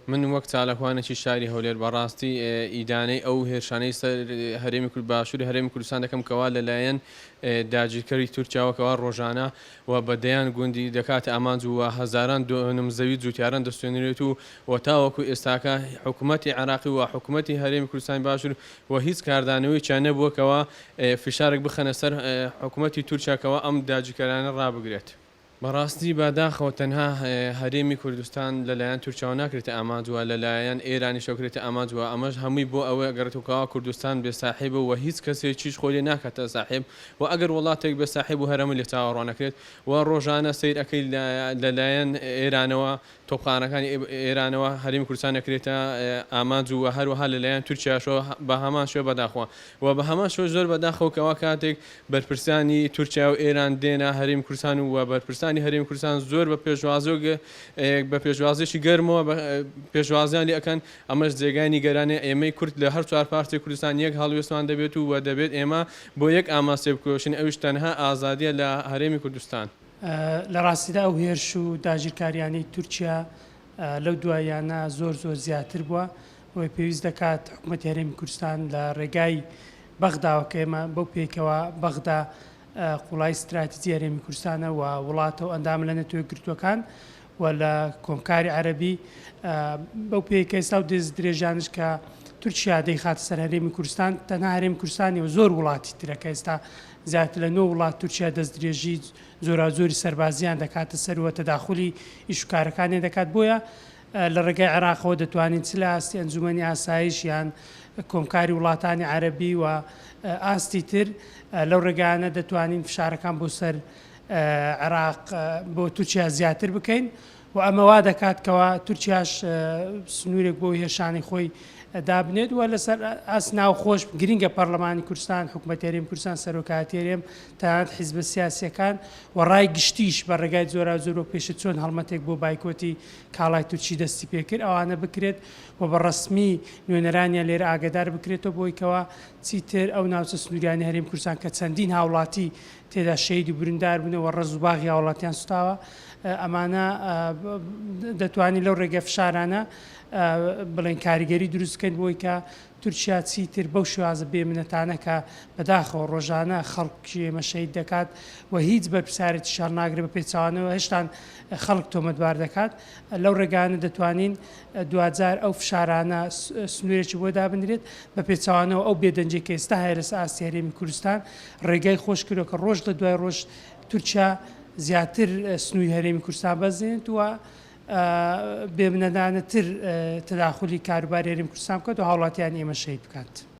من وەک چالاکوانێکی شاری هەولێر بەڕاستی ئیدانەی ئەو هێرشانەی سەر هەرێمی کورد باشووری هەرێمی کوردستان دەکەم کەوا لەلایەن داگیرکەری تورکیاوەکەوە ڕۆژانە و بەدەیان گوندی دەکاتە ئامانج و هەزاران نمزەوی جوتیاران دەستێنرێت و تاوەکو ئێستاکە حکوومەتی عراقی و حکوومەتی هەرێمی کوردستان باشوور و هیچ کاردانەوەیان نەبووەکەوە فشارێک بخەنە سەر حکوومەتی تورکیاکەوە ئەم داگیرکەرانە ڕابگرێت. بەڕاستی باداخەوە تەنها هەرێمی کوردستان لەلایەن تورکیاوە ناکرێتە ئامانجووە لەلایەن ئێرانی شەکرێتە ئامانجووە ئەمەش هەمووی بۆ ئەوەی گەڕێتوکەوە کوردستان بێ ساحێبە و هیچ کەسێکیش خۆی لێ ناکاتە ساحێب و ئەگەر وڵاتێک بە ساحێب و هەرەمە لێ چاوەڕوانەکرێت و ڕۆژانە سیر ئەەکەی لەلایەن ئێرانەوە تۆپخانەکانی ئێرانەوە هەرێمی کوردستان نەکرێتە ئامانجوو و هەروەها لەلایەن تورکیاشەوە بە هەمان شوێ بەداخەوە و بە هەمان شۆ زۆر بەداخەوەکەوە کاتێک بەرپرسانی تورکیا و ئێران دێنە هەرێمی کوردستان و بەرپرسانی هەرێمی کوردستان زۆر بە پێشوازێکی گەرمەوە پێشوازیان لێ ئەەکەن ئەمەش جێگای نیگەرانی ئێمەی کورد لە هەر چوار پارتی کوردستان یەک هەڵوێستمان دەبێت و دەبێت ئێمە بۆ یەک ئاماسێ بکۆشین ئەوش تەنها ئازادیە لە هەرێمی کوردستان. لە ڕاستیدا ئەو هێرش و داگیرکاریانی تورکیا لەو دوایانە زۆر زیاتر بووە بۆی پێویست دەکات حکوومەتی هەرێمی کوردستان لە ڕێگای بەغداوەکە ئێمە بەو پێکەوە بەغدا قوڵای استراتیجی هەرێمی کوردستانە و وڵاتەوە ئەندام لە نەتوێ گرتوەکان و لە کۆمکاری عەرەبی بەو پێکە ئێستا و دەست درێژانش کە تورکیا دەیخاتە سەر هەرێمی کوردستان تەنها هەرێمی کوردستانی و زۆر وڵاتی ترەکە ئێستا زیاتر لە 9 وڵات تورکیا دەست درێژی زۆری سەربازیان دەکاتە سەر و تەداخلی ئیشوکارەکانی دەکات بۆیە لە ڕێگای عێراقەوە دەتوانین چ لە ئاستی ئەنجومەنی ئاسایش یان کۆمکاری وڵاتانی عەرەبی و ئاستی تر لەو ڕێگانە دەتوانین فشارەکان بۆ سەر عێراق بۆ تورکیا زیاتر بکەین و ئەمەوا دەکات کەەوە تورکیاش سنوورێک بۆ هێشانی خۆی دابنێت و لەسەر ئاس ناوخۆش گرینگە پەرلەمانی کوردستان حکوومەتی هەرێمی کوردستان سەرۆکاتی هەرێم تەنانەت حیزبە سیاسیەکان و ڕای گشتیش بە ڕێگای زۆر و پێشە چۆن هەڵمەتێک بۆ بایکۆتی کاڵای تورکی دەستی پێکرد ئەوانە بکرێت و بە ڕسمی نوێنەرانیان لێرە ئاگدار بکرێتەوە بۆی کەەوە چیتر ئەو ناوچە سنووریانی هەرێمی کوردستان کە چەندین هاوڵاتی تێدا شەیدی بریندار بوونەوە ڕز و باغی هاوڵاتیان سوتاوە ئەمانە دەتوانین لەو ڕێگە فشارانە بڵێن کاریگەری دروستکەن بۆی کە تورکیا چیتر بەو شێوازە بێمنەتانە کە بەداخەوە ڕۆژانە خەڵکی ئێمە شەید دەکات و هیچ بەرپرسارێتی شار ناگرێت بە پێچوانەوە هێشتان خەڵک تۆمەتبار دەکات لەو ڕێگانە دەتوانین دوجار ئەو فشارانە سنوورێکی بۆ دابنرێت بە پێچوانەوە ئەو بێدەنجێک کە ئێستا هەیە لە ئاستی هەرێمی کوردستان ڕێگای خۆش کردو کە ڕۆژ لە دوای ڕۆژ تورکیا زیاتر سنووری هەرێمی کوردستان بەزێنێت و بێمنەدانەتر تەداخلی کاروباری هەرێمی کوردستان بکات و هاوڵاتیان ئێمە شەید بکات.